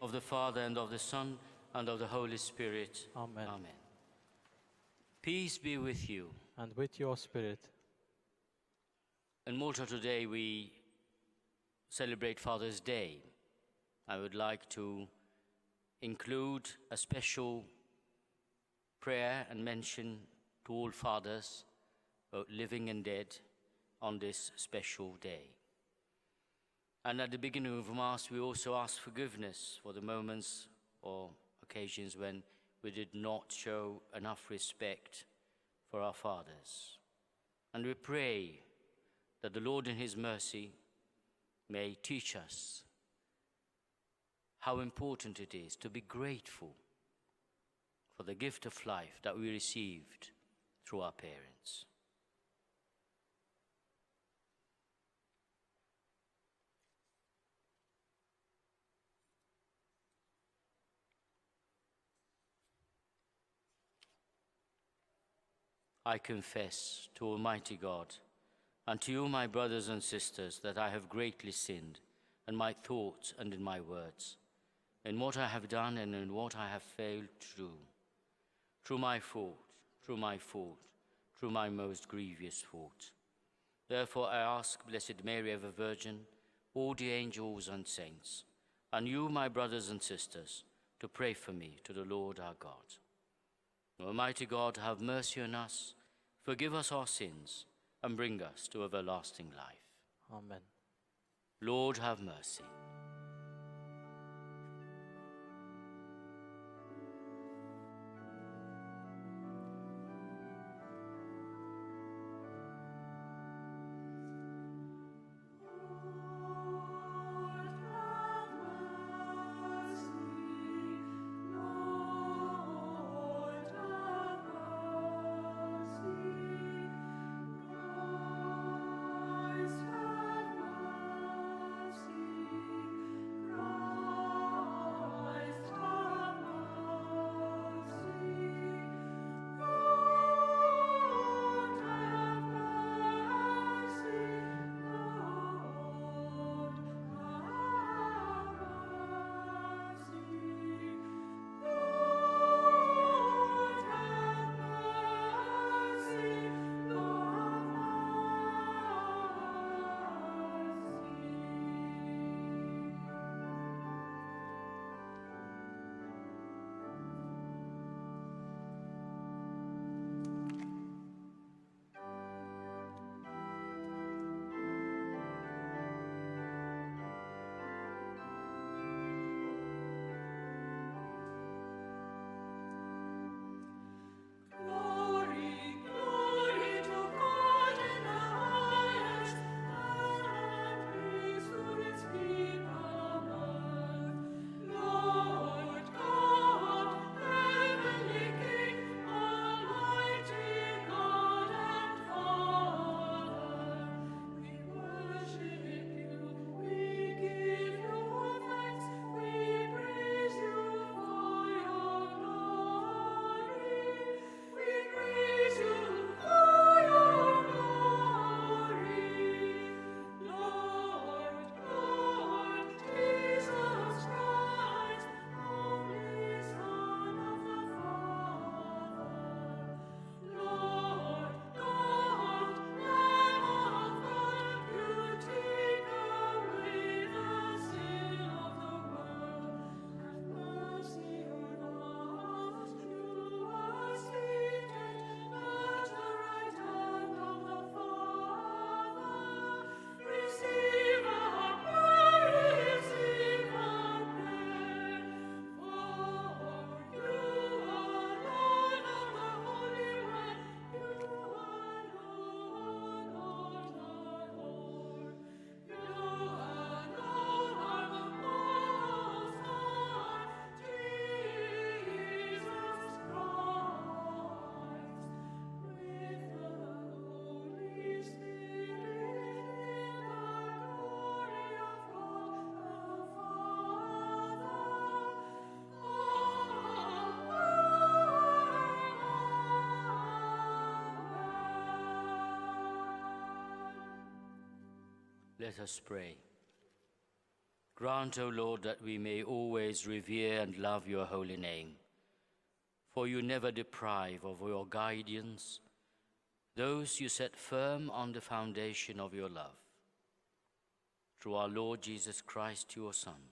of the Father, and of the Son, and of the Holy Spirit. Amen. Amen. Peace be with you. And with your spirit. In Malta today we celebrate Father's Day. I would like to include a special prayer and mention to all fathers, both living and dead, on this special day. And at the beginning of Mass, we also ask forgiveness for the moments or occasions when we did not show enough respect for our fathers. And we pray that the Lord in his mercy may teach us how important it is to be grateful for the gift of life that we received through our parents. I confess to Almighty God and to you, my brothers and sisters, that I have greatly sinned in my thoughts and in my words, in what I have done and in what I have failed to do, through my fault, through my most grievous fault. Therefore I ask Blessed Mary, ever Virgin, all the angels and saints, and you, my brothers and sisters, to pray for me to the Lord our God. Almighty God, have mercy on us, forgive us our sins, and bring us to everlasting life. Amen. Lord, have mercy. Let us pray. Grant, O Lord, that we may always revere and love your holy name. For you never deprive of your guidance those you set firm on the foundation of your love. Through our Lord Jesus Christ, your Son,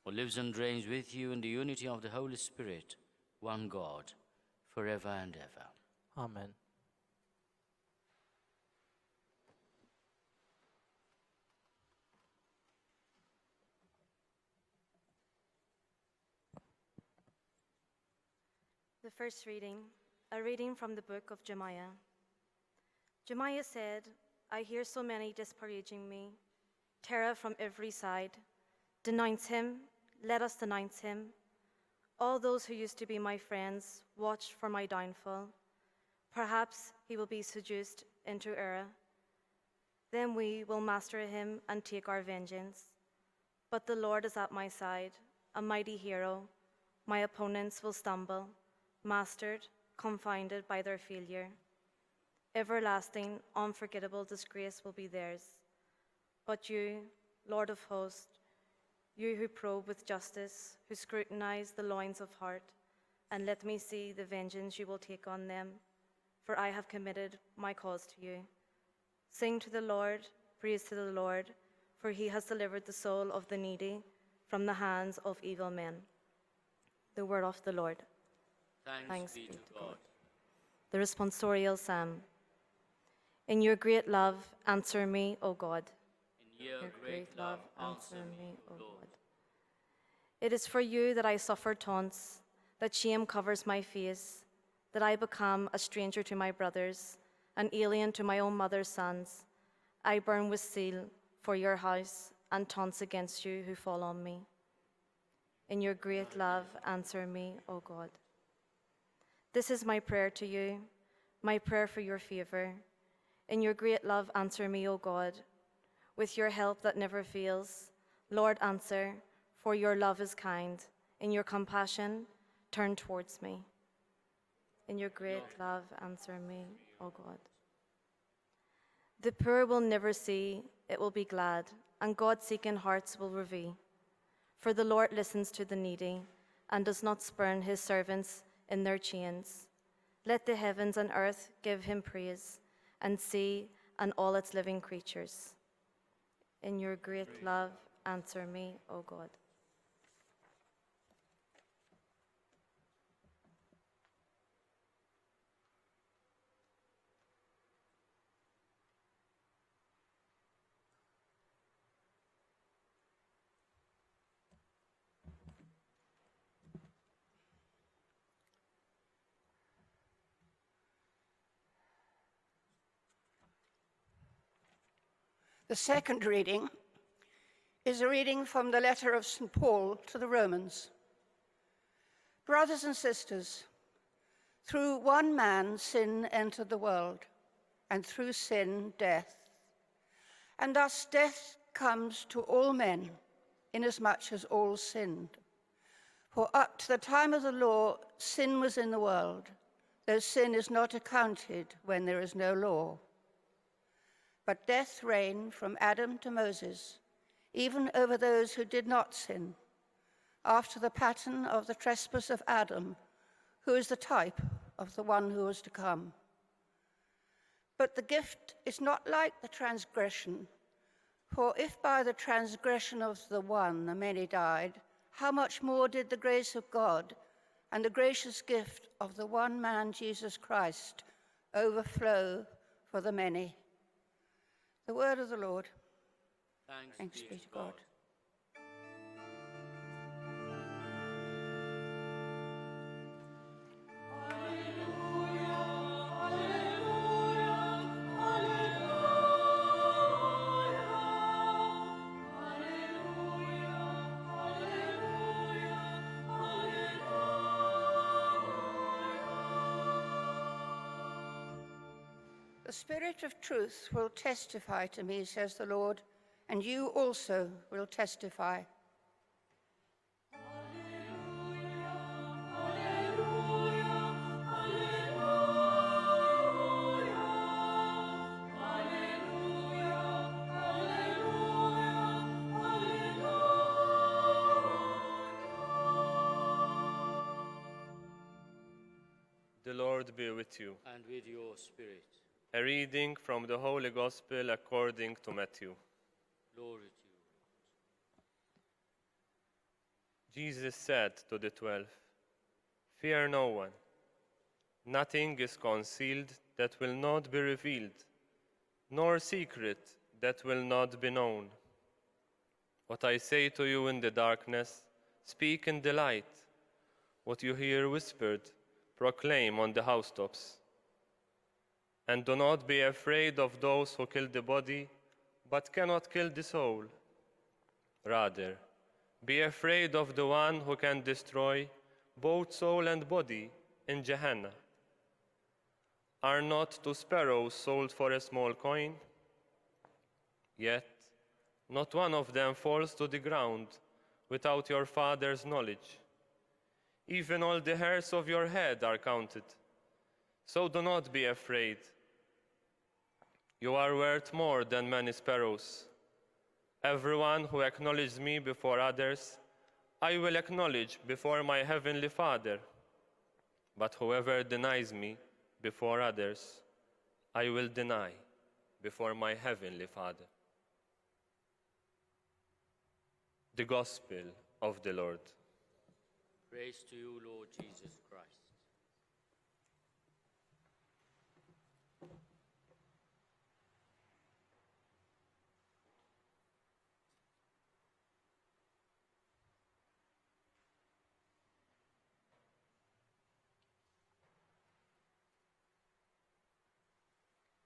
who lives and reigns with you in the unity of the Holy Spirit, one God, forever and ever. Amen. The first reading, a reading from the book of Jeremiah. Jeremiah said, I hear so many disparaging me, terror from every side. Denounce him, let us denounce him. All those who used to be my friends watch for my downfall. Perhaps he will be seduced into error. Then we will master him and take our vengeance. But the Lord is at my side, a mighty hero. My opponents will stumble, mastered, confounded by their failure. Everlasting, unforgettable disgrace will be theirs. But you, Lord of hosts, you who probe with justice, who scrutinize the loins of heart, and let me see the vengeance you will take on them, for I have committed my cause to you. Sing to the Lord, praise to the Lord, for he has delivered the soul of the needy from the hands of evil men. The word of the Lord. Thanks be to God. The responsorial psalm. In your great love, answer me, O God. In your great love, answer me, O Lord. It is for you that I suffer taunts, that shame covers my face, that I become a stranger to my brothers, an alien to my own mother's sons. I burn with zeal for your house and taunts against you who fall on me. In your great love, answer me, O God. This is my prayer to you, my prayer for your favor. In your great love, answer me, O God. With your help that never fails, Lord, answer, for your love is kind. In your compassion, turn towards me. In your great love, answer me, O God. The poor will never see, it will be glad, and God-seeking hearts will revere. For the Lord listens to the needy and does not spurn his servants in their chains. Let the heavens and earth give him praise, and sea and all its living creatures. In your great love, answer me, O God. The second reading is a reading from the letter of St. Paul to the Romans. Brothers and sisters, through one man sin entered the world, and through sin death. And thus death comes to all men, inasmuch as all sinned. For up to the time of the law, sin was in the world, though sin is not accounted when there is no law. But death reigned from Adam to Moses, even over those who did not sin, after the pattern of the trespass of Adam, who is the type of the one who was to come. But the gift is not like the transgression, for if by the transgression of the one the many died, how much more did the grace of God and the gracious gift of the one man, Jesus Christ, overflow for the many? The word of the Lord. Thanks be to God. The Spirit of truth will testify to me, says the Lord, and you also will testify. Lord be with you. And with your spirit. A reading from the Holy Gospel according to Matthew. Glory to you. Jesus said to the 12, "Fear no one. Nothing is concealed that will not be revealed, nor secret that will not be known. What I say to you in the darkness, speak in the light. What you hear whispered, proclaim on the housetops. And do not be afraid of those who kill the body, but cannot kill the soul. Rather, be afraid of the one who can destroy both soul and body in Gehenna. Are not 2 sparrows sold for a small coin? Yet, not one of them falls to the ground without your Father's knowledge. Even all the hairs of your head are counted. So do not be afraid. You are worth more than many sparrows. Everyone who acknowledges me before others, I will acknowledge before my heavenly Father. But whoever denies me before others, I will deny before my heavenly Father." The Gospel of the Lord. Praise to you, Lord Jesus Christ.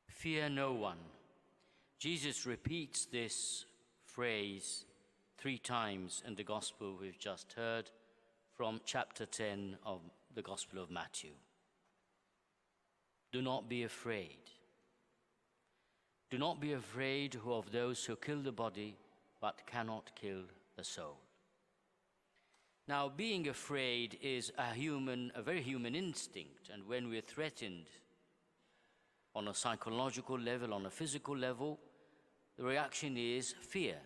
Fear no one. Jesus repeats this phrase 3 times in the Gospel we've just heard from chapter 10 of the Gospel of Matthew. Do not be afraid. Do not be afraid of those who kill the body but cannot kill the soul. Now, being afraid is a very human instinct, and when we're threatened on a psychological level, on a physical level, the reaction is fear.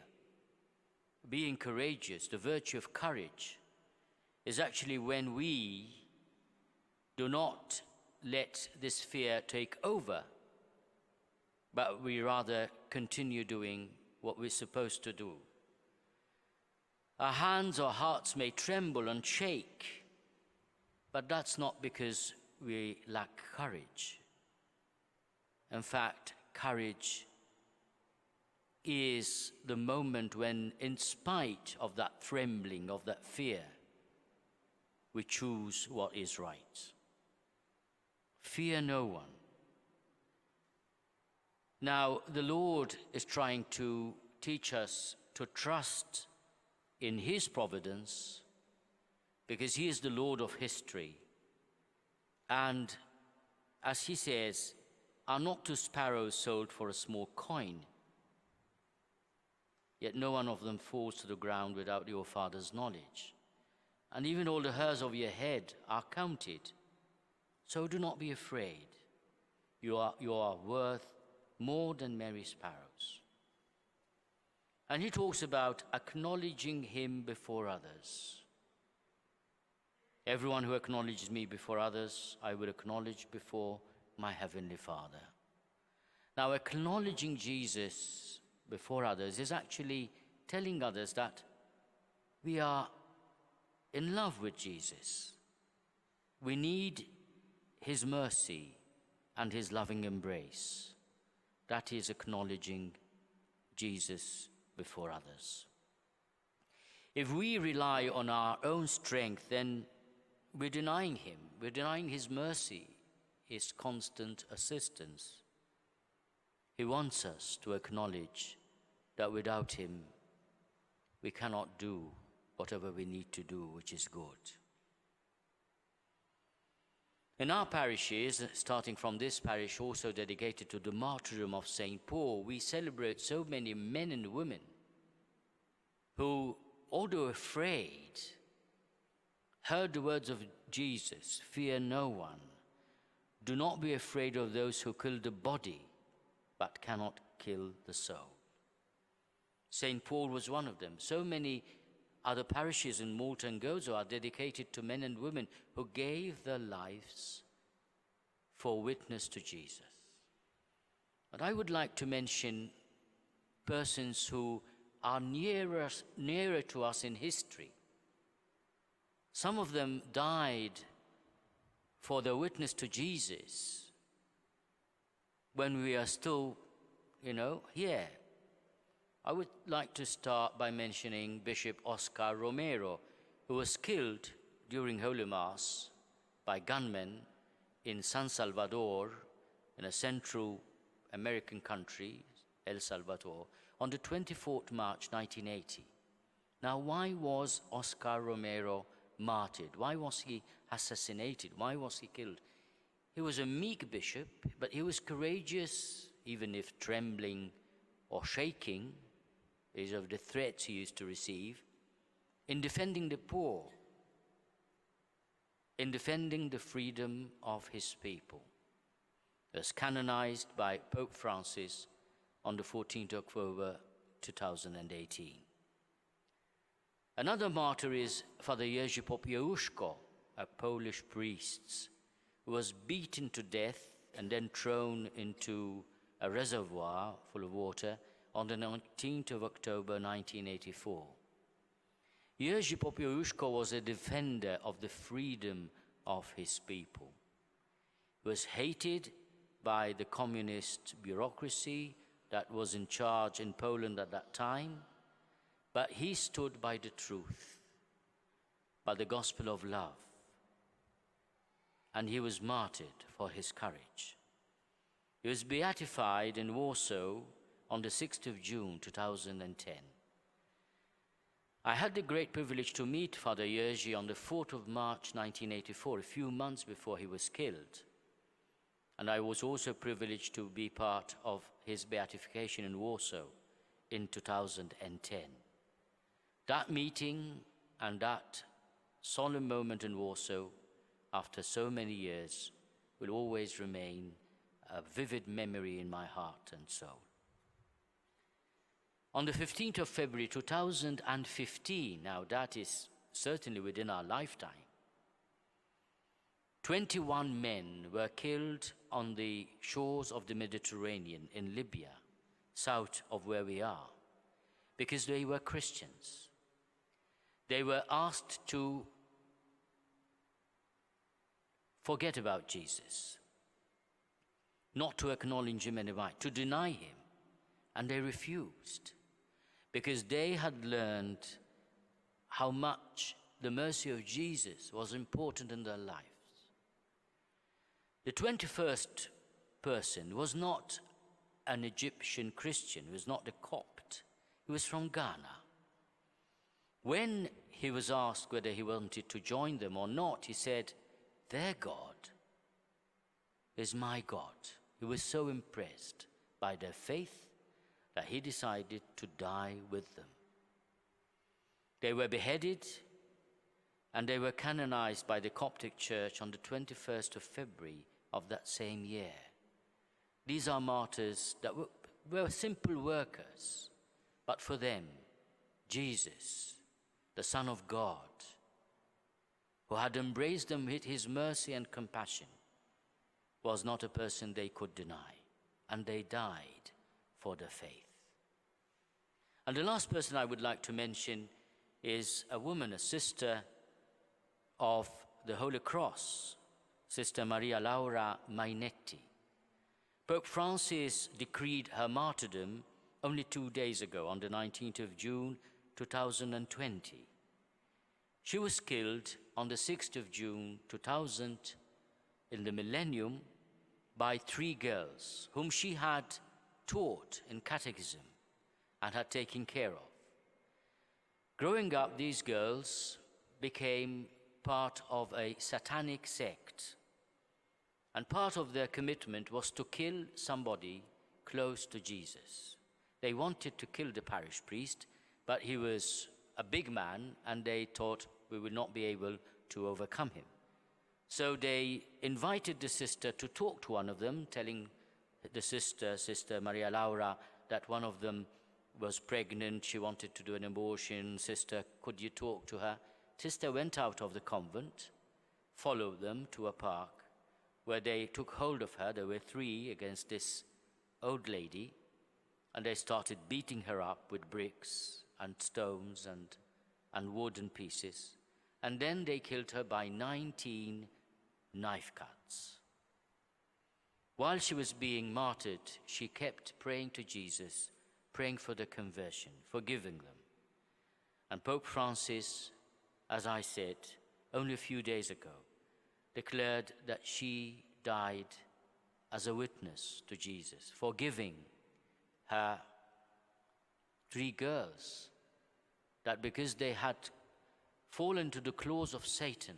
Being courageous, the virtue of courage, is actually when we do not let this fear take over, but we rather continue doing what we're supposed to do. Our hands or hearts may tremble and shake, but that's not because we lack courage. In fact, courage is the moment when, in spite of that trembling, of that fear, we choose what is right. Fear no one. Now, the Lord is trying to teach us to trust in His providence, because He is the Lord of history. And as He says, are not 2 sparrows sold for a small coin? Yet no one of them falls to the ground without your Father's knowledge. And even all the hairs of your head are counted. So do not be afraid. You are worth more than many sparrows. And He talks about acknowledging Him before others. Everyone who acknowledges me before others, I will acknowledge before my Heavenly Father. Now, acknowledging Jesus before others is actually telling others that we are in love with Jesus. We need His mercy and His loving embrace. That is acknowledging Jesus before others. If we rely on our own strength, then we're denying Him. We're denying His mercy, His constant assistance. He wants us to acknowledge that without Him, we cannot do whatever we need to do, which is good. In our parishes, starting from this parish also dedicated to the martyrdom of St. Paul, we celebrate so many men and women who, although afraid, heard the words of Jesus, "Fear no one. Do not be afraid of those who kill the body, but cannot kill the soul." St. Paul was one of them. So many other parishes in Malta and Gozo are dedicated to men and women who gave their lives for witness to Jesus. But I would like to mention persons who are nearer to us in history. Some of them died for their witness to Jesus when we are still, here. I would like to start by mentioning Bishop Oscar Romero, who was killed during Holy Mass by gunmen in San Salvador, in a Central American country, El Salvador, on the 24th March 1980. Now, why was Oscar Romero martyred? Why was he assassinated? Why was he killed? He was a meek bishop, but he was courageous, even if trembling or shaking, because of the threats he used to receive, in defending the poor, in defending the freedom of his people. He was canonized by Pope Francis on the 14th of October 2018. Another martyr is Father Jerzy Popiełuszko, a Polish priest, who was beaten to death and then thrown into a reservoir full of water on the 19th of October 1984. Jerzy Popiełuszko was a defender of the freedom of his people. He was hated by the communist bureaucracy that was in charge in Poland at that time, but he stood by the truth, by the gospel of love, and he was martyred for his courage. He was beatified in Warsaw on the 6th of June 2010. I had the great privilege to meet Father Jerzy on the 4th of March 1984, a few months before he was killed. And I was also privileged to be part of his beatification in Warsaw in 2010. That meeting and that solemn moment in Warsaw, after so many years, will always remain a vivid memory in my heart and soul. On the 15th of February 2015, now that is certainly within our lifetime, 21 men were killed on the shores of the Mediterranean in Libya, south of where we are, because they were Christians. They were asked to forget about Jesus, not to acknowledge him any right, to deny him, and they refused, because they had learned how much the mercy of Jesus was important in their lives. The 21st person was not an Egyptian Christian, he was not a Copt, he was from Ghana. When he was asked whether he wanted to join them or not, he said, "Their God is my God." He was so impressed by their faith that he decided to die with them. They were beheaded and they were canonized by the Coptic Church on the 21st of February of that same year. These are martyrs that were simple workers, but for them, Jesus, the Son of God, who had embraced them with his mercy and compassion, was not a person they could deny, and they died for their faith. And the last person I would like to mention is a woman, a sister of the Holy Cross, Sister Maria Laura Mainetti. Pope Francis decreed her martyrdom only 2 days ago, on the 19th of June 2020. She was killed on the 6th of June 2000 in the millennium by 3 girls whom she had taught in catechism and had taken care of. Growing up, these girls became part of a satanic sect, and part of their commitment was to kill somebody close to Jesus. They wanted to kill the parish priest, but he was a big man, and they thought we would not be able to overcome him. So they invited the sister to talk to one of them, telling the Sister Maria Laura, that one of them was pregnant, she wanted to do an abortion. Sister, could you talk to her? Sister went out of the convent, followed them to a park, where they took hold of her. There were three against this old lady, and they started beating her up with bricks and stones and wooden pieces. And then they killed her by 19 knife cuts. While she was being martyred, she kept praying to Jesus, praying for their conversion, forgiving them. And Pope Francis, as I said, only a few days ago, declared that she died as a witness to Jesus, forgiving her three girls, that because they had fallen to the claws of Satan,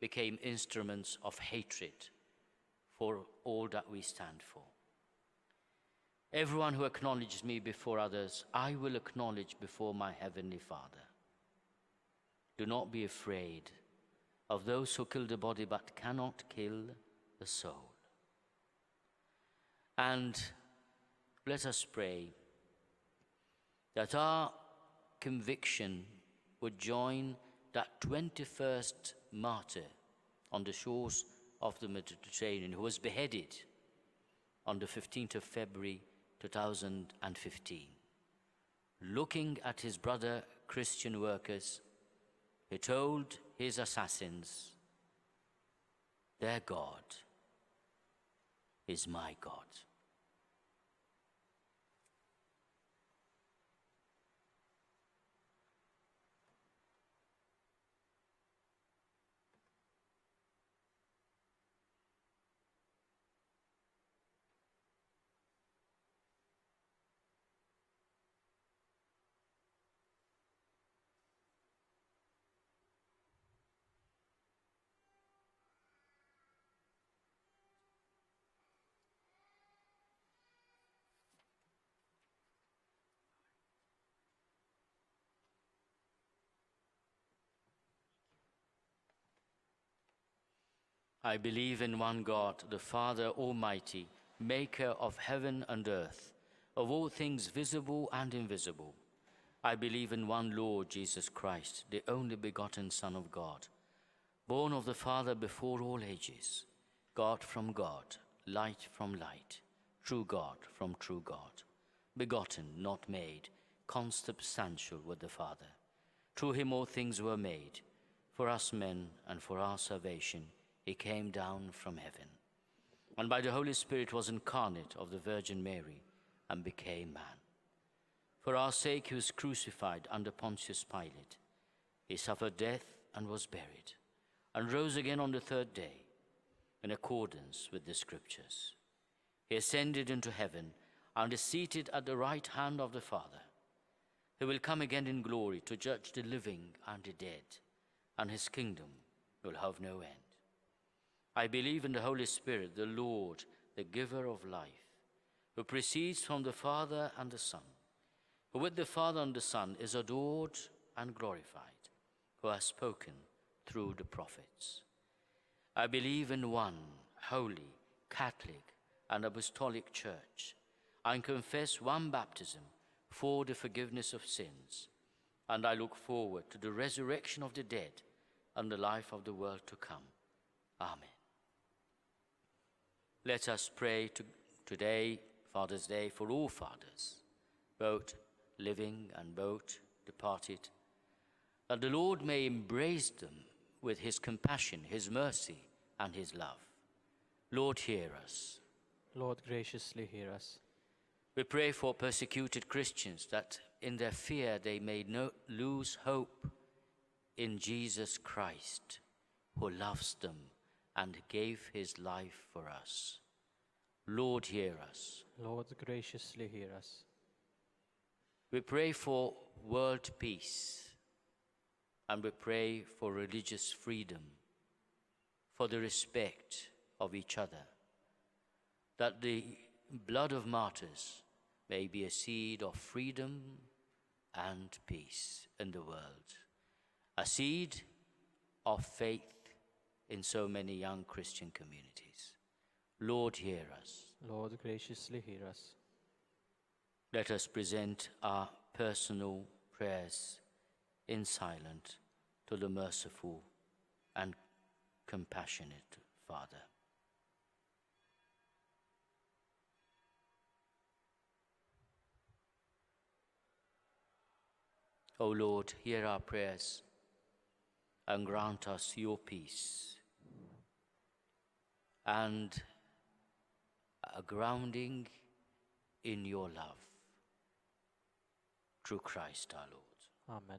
became instruments of hatred for all that we stand for. Everyone who acknowledges me before others, I will acknowledge before my heavenly Father. Do not be afraid of those who kill the body but cannot kill the soul. And let us pray that our conviction would join that 21st martyr on the shores of the Mediterranean who was beheaded on the 15th of February 2015. Looking at his brother Christian workers, he told his assassins, "Their God is my God." I believe in one God, the Father Almighty, maker of heaven and earth, of all things visible and invisible. I believe in one Lord Jesus Christ, the only begotten Son of God, born of the Father before all ages, God from God, light from light, true God from true God, begotten, not made, consubstantial with the Father. Through him all things were made. For us men and for our salvation, he came down from heaven, and by the Holy Spirit was incarnate of the Virgin Mary and became man. For our sake he was crucified under Pontius Pilate. He suffered death and was buried, and rose again on the third day, in accordance with the Scriptures. He ascended into heaven and is seated at the right hand of the Father. He will come again in glory to judge the living and the dead, and his kingdom will have no end. I believe in the Holy Spirit, the Lord, the giver of life, who proceeds from the Father and the Son, who with the Father and the Son is adored and glorified, who has spoken through the prophets. I believe in one holy, Catholic, and Apostolic Church. I confess one baptism for the forgiveness of sins, and I look forward to the resurrection of the dead and the life of the world to come. Amen. Let us pray today, Father's Day, for all fathers, both living and both departed, that the Lord may embrace them with his compassion, his mercy, and his love. Lord, hear us. Lord, graciously hear us. We pray for persecuted Christians, that in their fear they may lose hope in Jesus Christ, who loves them and gave his life for us. Lord, hear us. Lord, graciously hear us. We pray for world peace, and we pray for religious freedom, for the respect of each other, that the blood of martyrs may be a seed of freedom and peace in the world, a seed of faith in so many young Christian communities. Lord, hear us. Lord, graciously hear us. Let us present our personal prayers in silence to the merciful and compassionate Father. O Lord, hear our prayers and grant us your peace and a grounding in your love. Through Christ our Lord. Amen.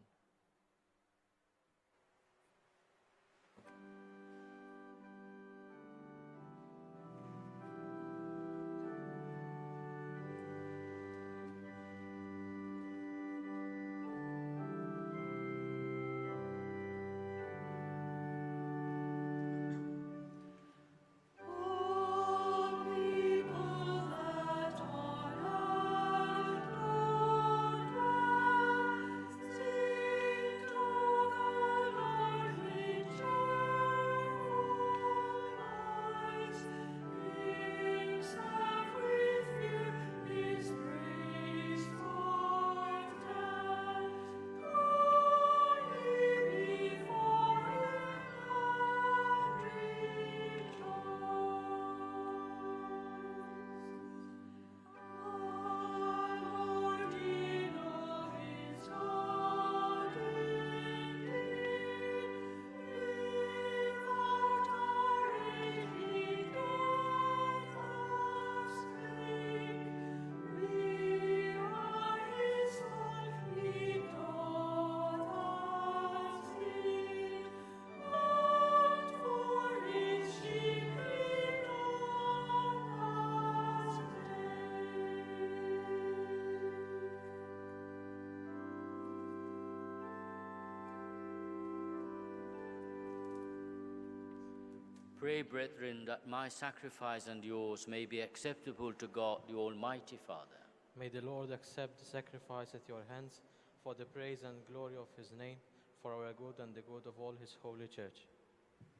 Pray, brethren, that my sacrifice and yours may be acceptable to God, the Almighty Father. May the Lord accept the sacrifice at your hands for the praise and glory of his name, for our good and the good of all his holy church.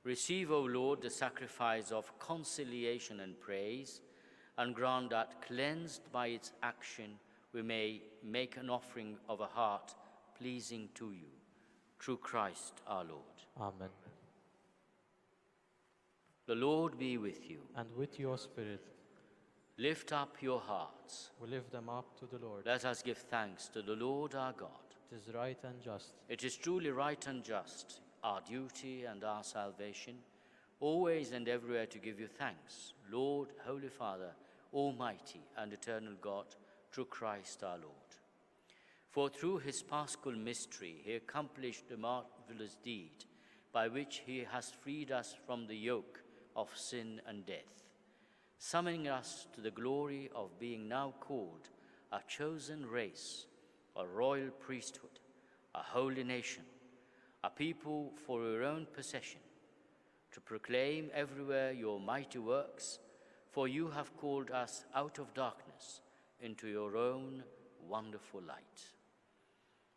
Receive, O Lord, the sacrifice of conciliation and praise, and grant that, cleansed by its action, we may make an offering of a heart pleasing to you. Through Christ our Lord. Amen. The Lord be with you. And with your spirit, Lift up your hearts. we lift them up to the Lord. Let us give thanks to the Lord our God. It is right and just. It is truly right and just, our duty and our salvation, always and everywhere to give you thanks, Lord, Holy Father, Almighty and eternal God, through Christ our Lord. For through his paschal mystery he accomplished the marvelous deed by which he has freed us from the yoke of sin and death, summoning us to the glory of being now called a chosen race, a royal priesthood, a holy nation, a people for your own possession, to proclaim everywhere your mighty works, for you have called us out of darkness into your own wonderful light.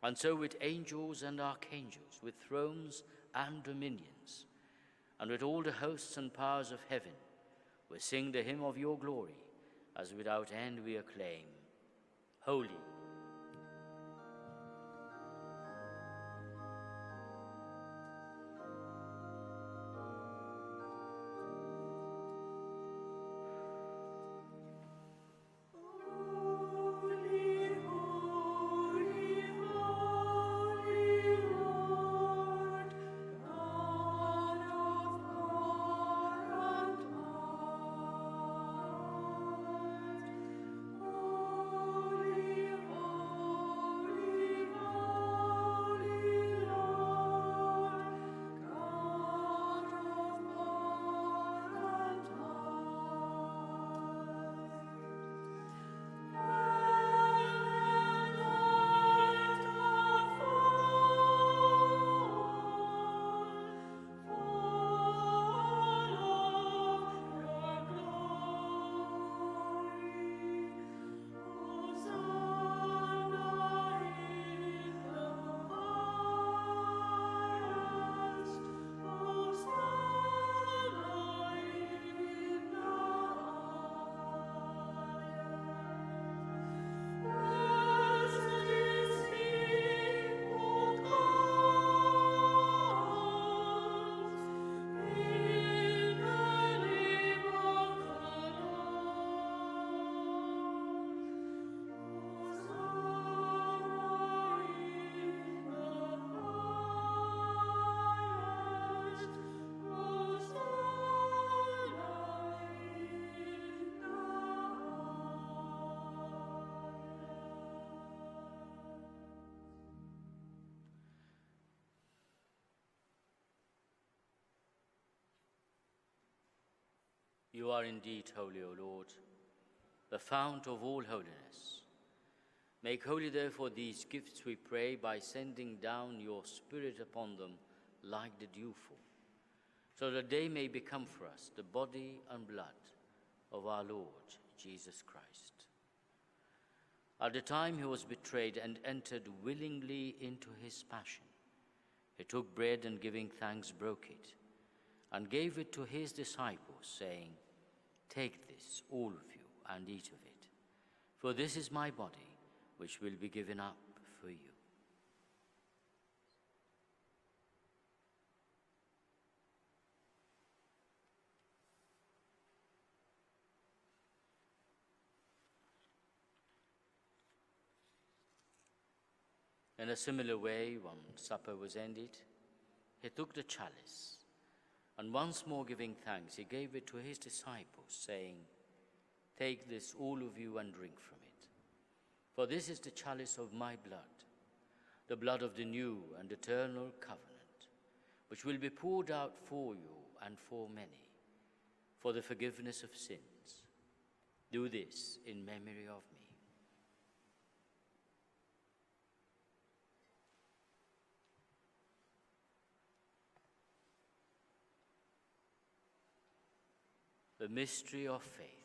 And so with angels and archangels, with thrones and dominions, and with all the hosts and powers of heaven, we sing the hymn of your glory, as without end we acclaim, Holy, You are indeed holy, O Lord, the fount of all holiness. Make holy, therefore, these gifts, we pray, by sending down your Spirit upon them like the dewfall, so that they may become for us the body and blood of our Lord Jesus Christ. At the time he was betrayed and entered willingly into his passion, he took bread and, giving thanks, broke it and gave it to his disciples, saying, "Take this, all of you, and eat of it, for this is my body, which will be given up for you." In a similar way, when supper was ended, he took the chalice, and once more giving thanks, he gave it to his disciples, saying, "Take this, all of you, and drink from it. For this is the chalice of my blood, the blood of the new and eternal covenant, which will be poured out for you and for many, for the forgiveness of sins. Do this in memory of me." The mystery of faith.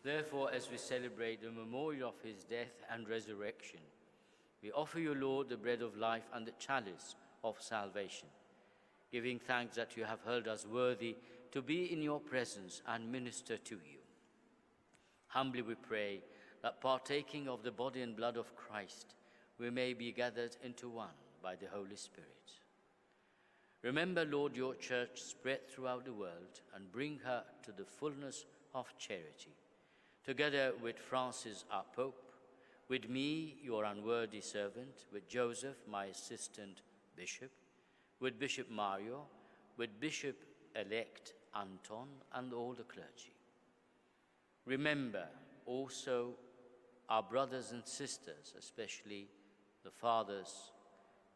Therefore, as we celebrate the memorial of his death and resurrection, we offer you, Lord, the bread of life and the chalice of salvation, giving thanks that you have held us worthy to be in your presence and minister to you. Humbly we pray that, partaking of the body and blood of Christ, we may be gathered into one by the Holy Spirit. Remember, Lord, your church spread throughout the world, and bring her to the fullness of charity. Together with Francis, our Pope, with me, your unworthy servant, with Joseph, my assistant bishop, with Bishop Mario, with Bishop-elect Anton, and all the clergy. Remember also our brothers and sisters, especially the fathers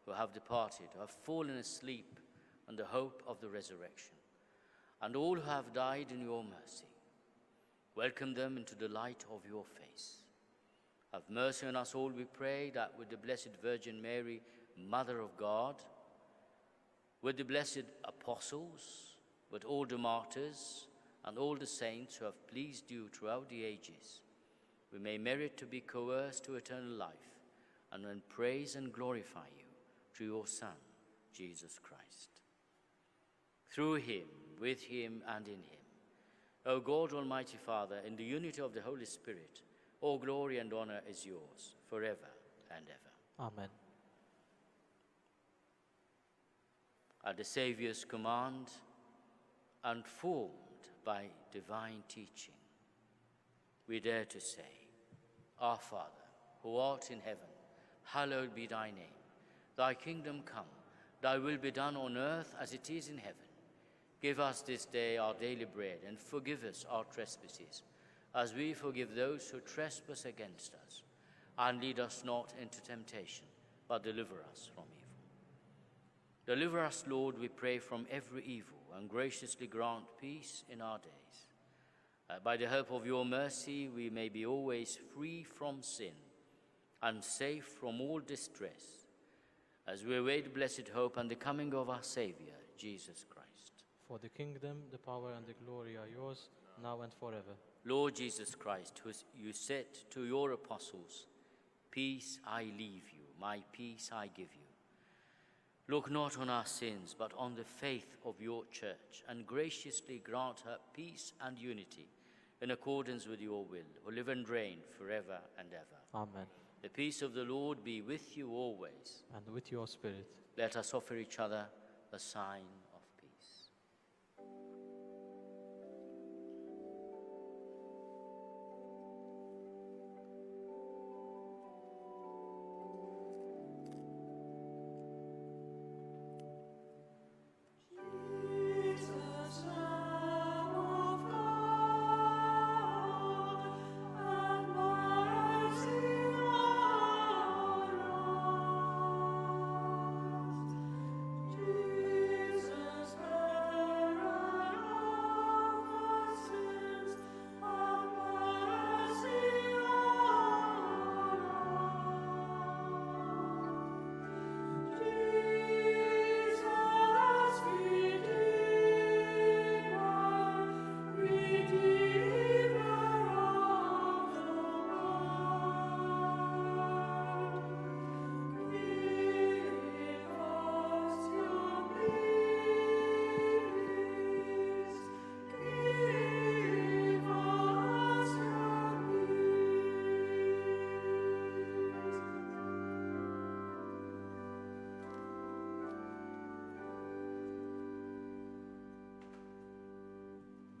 who have departed, who have fallen asleep on the hope of the resurrection, and all who have died in your mercy. Welcome them into the light of your face. Have mercy on us all, we pray, that with the Blessed Virgin Mary, Mother of God, with the blessed apostles, with all the martyrs, and all the saints who have pleased you throughout the ages, we may merit to be coerced to eternal life, and then praise and glorify you through your Son, Jesus Christ. Through him, with him, and in him, O God, Almighty Father, in the unity of the Holy Spirit, all glory and honor is yours, forever and ever. Amen. At the Saviour's command, and formed by divine teaching, we dare to say, Our Father, who art in heaven, hallowed be thy name. Thy kingdom come, thy will be done on earth as it is in heaven. Give us this day our daily bread, and forgive us our trespasses, as we forgive those who trespass against us. And lead us not into temptation, but deliver us from evil. Deliver us, Lord, we pray, from every evil, and graciously grant peace in our days. That by the help of your mercy we may be always free from sin, and safe from all distress, as we await blessed hope and the coming of our Savior, Jesus Christ. For the kingdom, the power, and the glory are yours, now and forever. Lord Jesus Christ, who you said to your apostles, "Peace I leave you, my peace I give you." Look not on our sins, but on the faith of your church, and graciously grant her peace and unity, in accordance with your will, who live and reign forever and ever. Amen. The peace of the Lord be with you always. And with your spirit. Let us offer each other the sign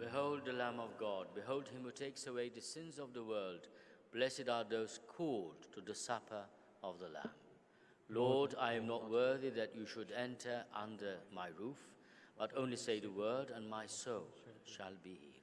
Behold the Lamb of God. Behold him who takes away the sins of the world. Blessed are those called to the supper of the Lamb. Lord, I am not worthy that you should enter under my roof, but only say the word, and my soul shall be healed.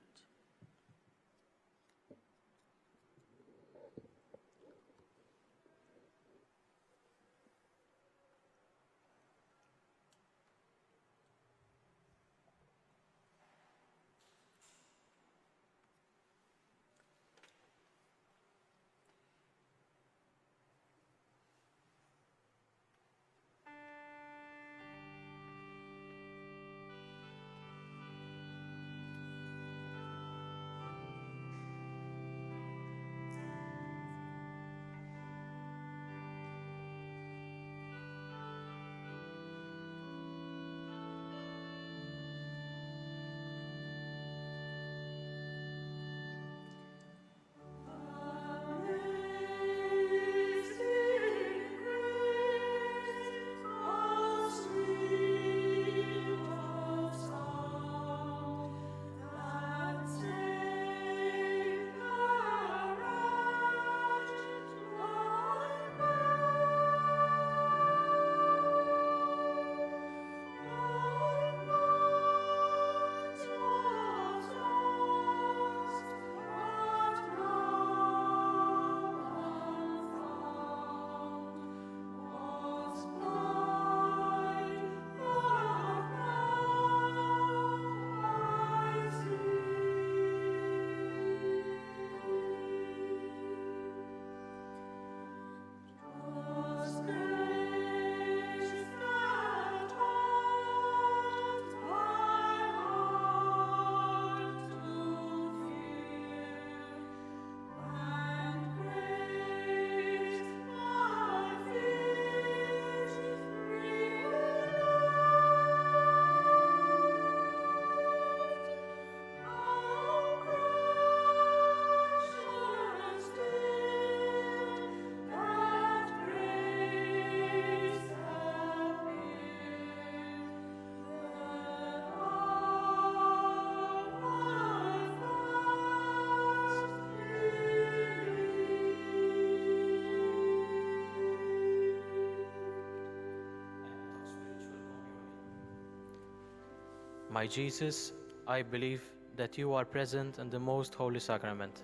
My Jesus, I believe that you are present in the most holy sacrament.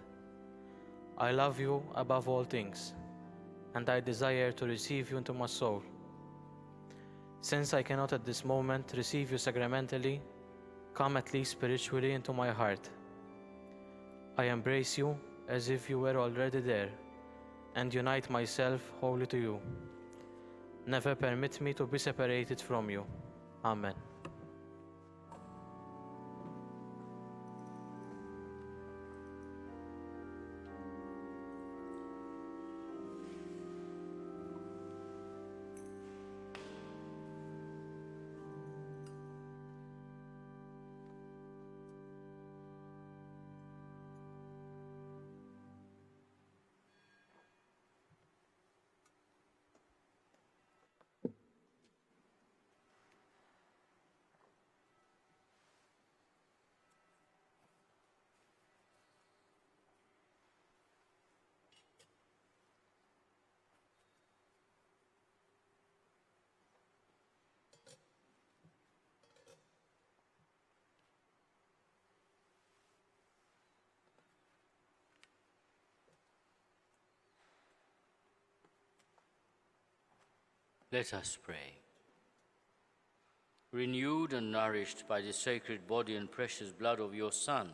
I love you above all things, and I desire to receive you into my soul. Since I cannot at this moment receive you sacramentally, come at least spiritually into my heart. I embrace you as if you were already there, and unite myself wholly to you. Never permit me to be separated from you. Amen. Let us pray. Renewed and nourished by the sacred body and precious blood of your Son,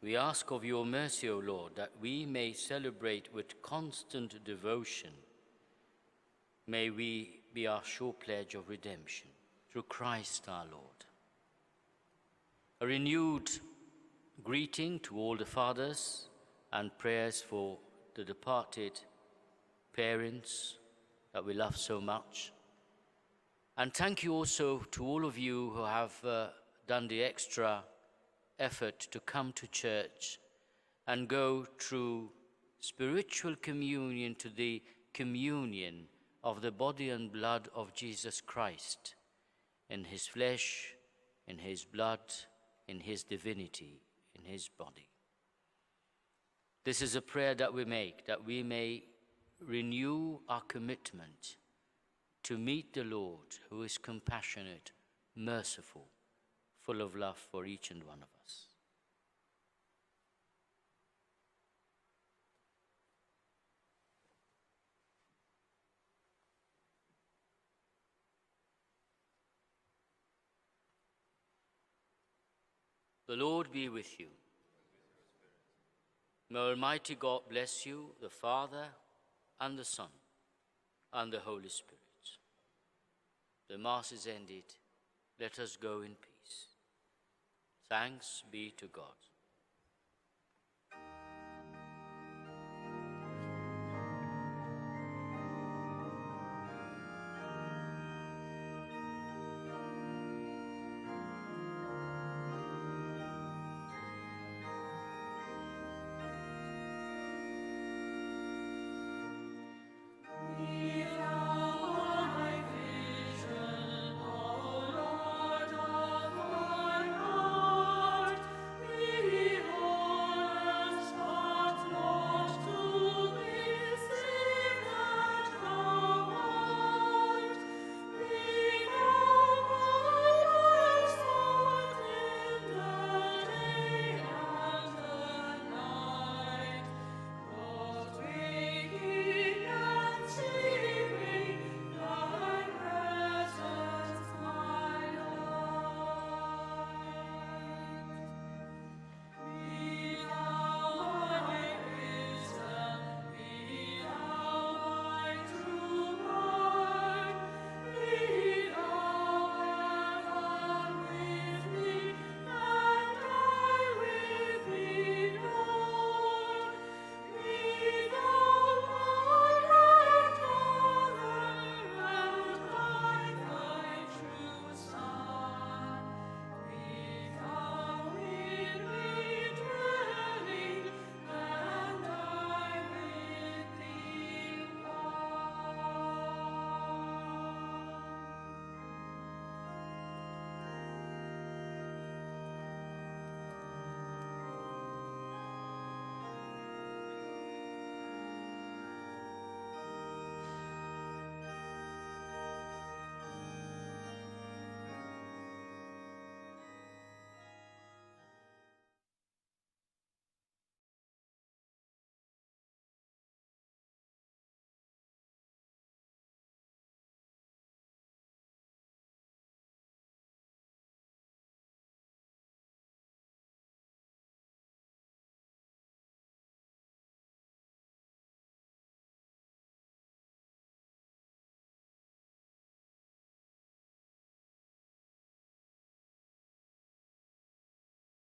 we ask of your mercy, O Lord, that we may celebrate with constant devotion. May we be our sure pledge of redemption through Christ our Lord. A renewed greeting to all the fathers and prayers for the departed parents that we love so much. And thank you also to all of you who have done the extra effort to come to church and go through spiritual communion to the communion of the body and blood of Jesus Christ, in his flesh, in his blood, in his divinity, in his body. This is a prayer that we make, that we may renew our commitment to meet the Lord, who is compassionate, merciful, full of love for each and one of us. The Lord be with you. May Almighty God bless you, the Father, and the Son, and the Holy Spirit. The Mass is ended. Let us go in peace. Thanks be to God.